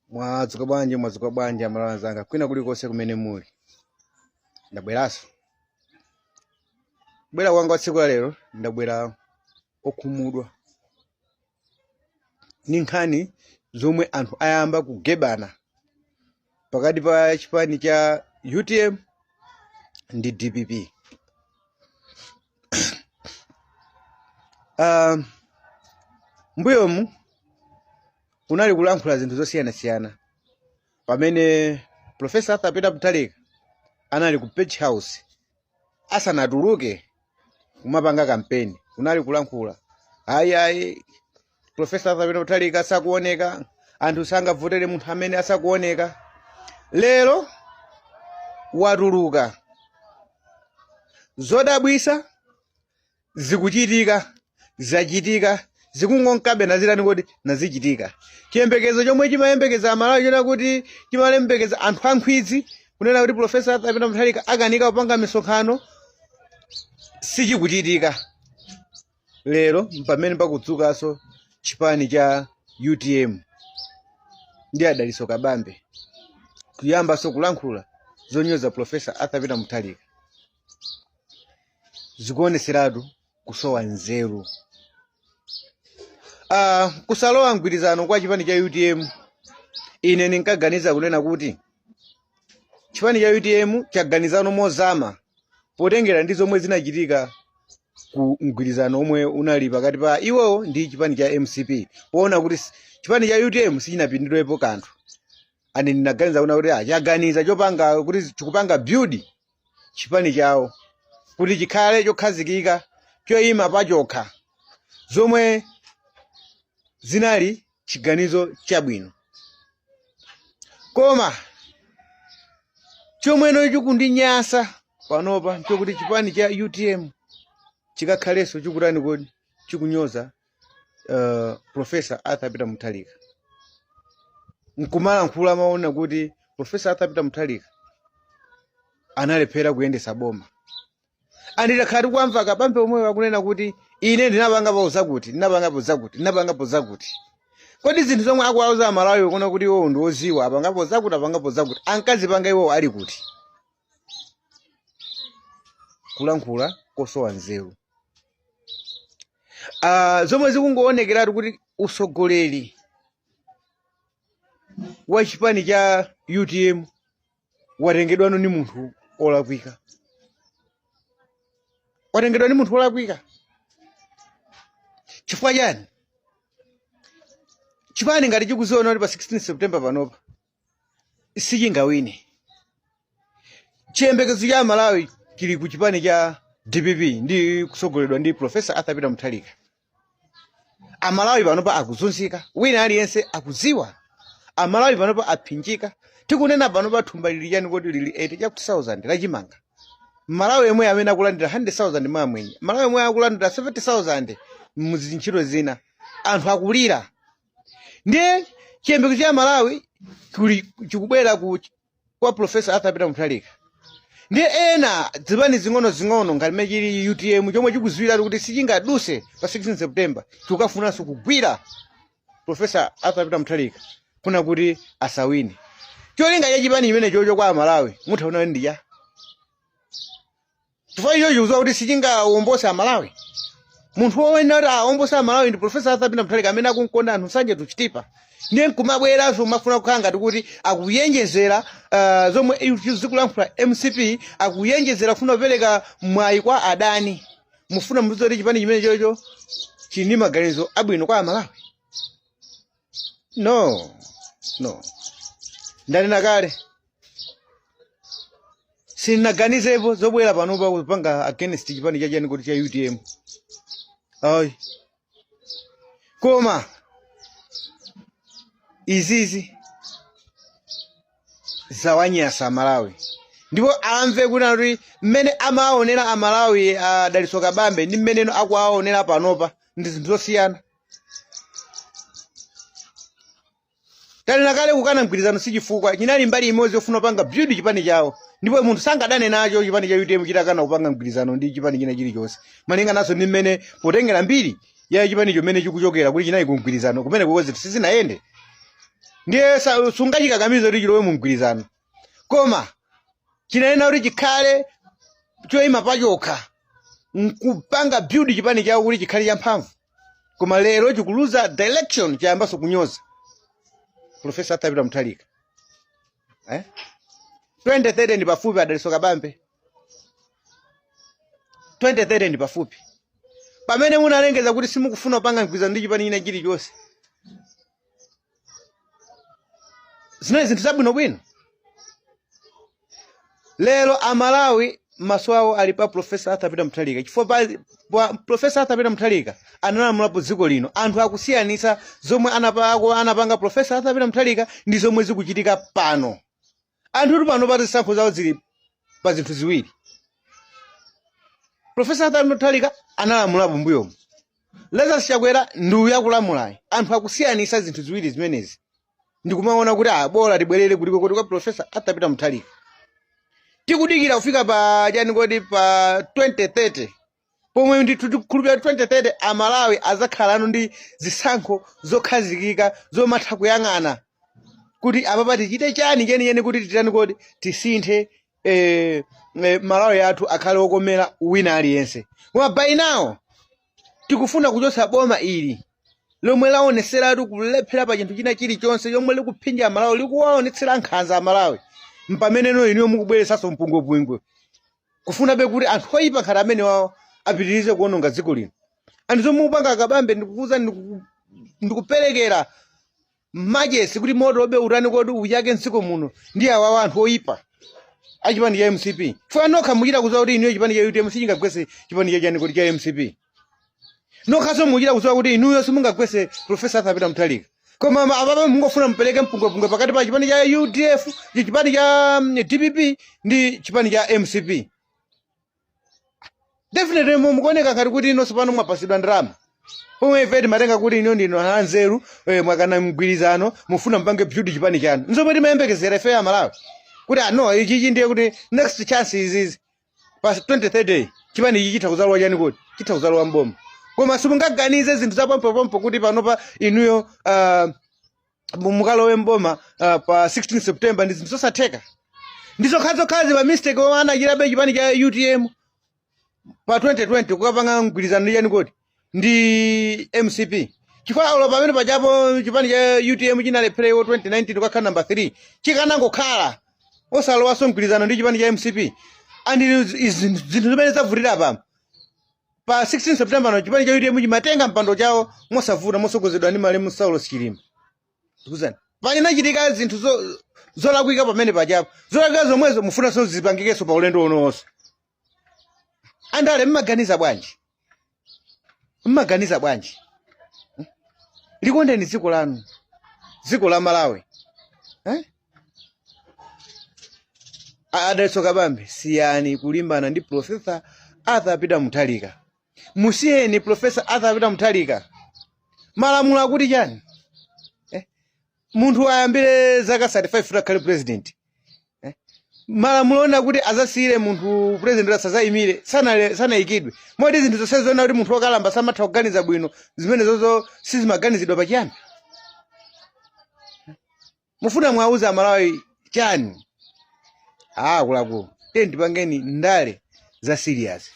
Mwadzuka bwanji amalawi zanga kwina kulikonse kumene muli. Ndabweraso. Bwera kwanga wa tsiku la lero ndabwera okhumudwa. Ni nkhani zomwe anthu ayamba kugebana pakati pa chipani cha UTM ndi DPP. Mbuyomu kunali kulankhula zinthu zosiyana-siyana pamene Professor Arthur Peter Mutharika anali ku Page House asanatuluke kumapanga kampeni. Kunali kulankhula ayi Professor Arthur Peter Mutharika asakuoneka, anthu sangavotere munthu amene asakuoneka. Lero watuluka, zodabwisa zikuchitika, zachitika, zikungonkabe nazirani kuti nazichitika. Chiyembekezo chomwe chimayembekeza amalawi chona kuti chimayembekeza anthu ankhwidzi kunena kuti Professor Arthur Peter Mutharika akanika kupanga misonkhano sichikuchitika. Lero pamene pakudzukanso chipani cha UTM ndi Adaliso Kabambe kuyambanso kulankhula zonyoza Professor Arthur Peter Mutharika. Zikuoneseratu kusowa nzeru. Kusalowa mgwirizano kwa chipani cha UTM, ine ninkaganiza kunena kuti chipani cha UTM chaganizano mozama potengera ndi zomwe zinachitika ku mgwirizano omwe unali pakati pa iwo ndi chipani cha MCP. Poona kuti chipani cha UTM sichinapindidwepo kanthu. Ani ninaganiza kuna kuti chaganiza chopanga kuti chikupanga build chipani chawo kuti chikhale chokhazikika choyima pachokha, zomwe zinali chiganizo chabwino. Koma chomweno chikundinyasa panopa chokuti chipani cha UTM chikakhalenso chikutani kodi chikunyoza Professor Arthur Peter Mutharika. Nkumalankhula maona kuti Professor Arthur Peter Mutharika analephera kuyendesa boma. Anditakhala kwamva Kabambe omwe wakunena kuti ine ndinapangapo zakuti. Kodi zinthu zomwe akuwauza amalawi kuona kuti iwo ndi oziwa apangapo zakuti ankazipanga iwo ali kuti. Kulankhula kosowa nzeru. Zomwe zikungoonekera kuti usogoleri wa chipani cha UTM watengedwano ni munthu olakwika. Chifukwa chani? Chipani ngati chikuziona kuti pa 16 September panopa sichingawine. Chiyembekezo cha Malawi chili ku chipani cha DPP ndi kusogoledwa ndi Professor Arthur Peter Mutharika. Amalawi panopa akuzunzika, wina aliyense akuziwa. Amalawi panopa aphinjika. Tikunena panopa thumba lili chani kuti lili 80,000 lachimanga. Malawi yemwe amene akulandira 100,000 mamwenye. Malawi yemwe akulandira 70,000 muzintchito zina. Anthu akulira. Ndiye chiyembekezo cha Malawi chikubwera kwa Professor Arthur Peter Mutharika. Ndiye ena dzipani zing'ono ngati mechili UTM chomwe chikuziwira kuti sichingaduse pa 16 September chikukafunanso kugwira Professor Arthur Peter Mutharika kuna kuti asawine. Cholinga cha chipani chimene chocho kwa Malawi muthaona ndiya. Chifukwa icho chikuziwa kuti sichingawombose Malawi. Munthu woyenda kuti awombosa Malawi ndi Professor Arthur Peter Mutharika amene akunkonda anthu sanje tuchitipa. Ndiye nkumabweranso mafuna kukhanga kuti akuyenjezera zomwe zikulankhula MCP akuyenjezera kufuna kupereka mwayi kwa adani. Mufuna mbuzo kuti chipani chimene chocho chili ndi maganizo abwino kwa Malawi. No. Ndanena kale. Sinaganizepo zobwera panopa kupanga against chipani chachani kuti cha UTM. Koma izizi zawanyasa Malawi. Ndipo amve kuti mmene amaonera Amalawi Adaliso Kabambe ndi mmene akuwaonera panopa ndi zinthu zosiyana. Tanena kale kukana mgwirizano sichifukwa chinali mbali imodzi yofuna kupanga build chipani chawo. Ndipo munthu sangadane nacho chipani cha UTM chitakana kupanga mgwirizano ndi chipani china chilichonse. Malinga naso ndi mmene potengera mbiri ya chipani chomene chikuchokera kuti chinali kumgwirizano kumene kukoze sizinayende. ndiye sungachikakamiza kuti chilowe mu mgwirizano koma chinanena kuti chikhale choyima pachokha nkupanga build chipani chawo kuti chikhale champhamvu koma lero chikuluza direction chayambaso kunyoza Professor Arthur Peter Mutharika 2030 ndi pafupi adaliso kabambe 2030 ndi pafupi pamene munalengeza kuti simukufuna kupanga mgwirizano ndi chipani china chilichonse zinayi zinthu zabwino bwino lero amalawi maso awo ali pa Professor Arthur Peter Mutharika chifukwa pa Professor Arthur Peter Mutharika analamulapo dziko lino anthu akusiyanitsa zomwe anapanga Professor Arthur Peter Mutharika ndi zomwe zikuchitika pano anthu pano pa zisankho zawo zili pa zinthu ziwiri Professor Arthur Peter Mutharika analamulapo mbuyomo Lazarus Chakwera ndi yakulamulayi anthu akusiyanitsa zinthu ziwiri zimenezi ndikumaona kuti bora tibwerere kuliko kuti kwa Professor Arthur Peter Mutharika tikudikira kufika pa chani kodi pa 2030 pomwe ndithu tikhulupirira 2030 amalawi azakhala ndi zisankho zokhazikika zomatha kuyang'ana kuti apapa tichite chani chenicheni kuti titani kodi tisinthe malawi athu akhale okomera wina aliyense koma by now tikufuna kuchotsa boma ili lomwe laoneseratu kulephera pa chinthu china chilichonse yomwe likuphinja amalawi likuwaonetsera nkhanza amalawi mpameneno iniyo mukubweresanso mpungwepungwe kufuna be kuti anthu oyipa nkhati amene wawo apitirize kuononga dziko lino anthu zomwe mupanga kabambe ndikukuza ndikuperekera majesi kuti moto obe utani kodi uyake mdziko muno ndi awawa anthu oyipa achipani cha MCP funa nokha muchita kuzowa kuti iniyo chipani cha UTM sichingagwetse chipani cha chani kodi cha MCP nokhaso muchita kuzowa kuti inuyo simungagwetse Professor Arthur Peter Mutharika koma ababa mungofuna mpeleke mpungwepungwe pakati pa chipani cha UDF chipani cha DPP ndi chipani cha MCP definitely mukuoneka ngati kuti inonso pano mwapasidwa ndalama pomwe ifeti matenga kuti ino ndino anzeru mwakana mgwirizano mufuna mpange build chipani chanu nzomwe timayembekezera ife amalawi kuti no ichi ndiye kuti next chance izizi pa 2030 chipani ichi chitha kuzalwa chani kuti chitha kuzalwa mboma koma simungaganize zinthu zapompo kuti panopa inuyo mukalowe mboma pa 16 September ndi zinthu zosatheka ndizo khazokhazi pa mistake omwe anachitabe chipani cha UTM pa 2020 kukapanga mgwirizano chani kuti ndi MCP chifukwa ulo pamene pajapo chipani cha UTM chinalephera 2019 kukakhala number 3 chikanangokhala osalowaso mgwirizano ndi chipani cha MCP andi zinthu zimene zavutira pa 16 September no chipani cha UTM chimatenga mpando chawo mosavuta mosogozedwa ndi Malemu Saulo Chilima tikuzani pachinachitika zinthu zolakwika pamene pajapo zolakwika zomwezo mufuna so zipangikenso pa ulendo ononso andale mmaganiza bwanji likondeni dziko lanu dziko la Malawi adaliso kabambe siyani kulimbana ndi Professor Arthur Peter Mutharika musiyeni Professor Arthur Peter Mutharika malamulo akuti chani munthu ayambire zaka 35 futa khale president malamulo ona kuti azasiyire munthu president asazayimire sanayikidwe modi zinthu zonse zona kuti munthu wakalamba samatha kuganiza bwino zimene zozo sizimaganizidwa pachiyambi mufuna mwauza amalawi chani kulako tiyeni tipangeni ndale za serious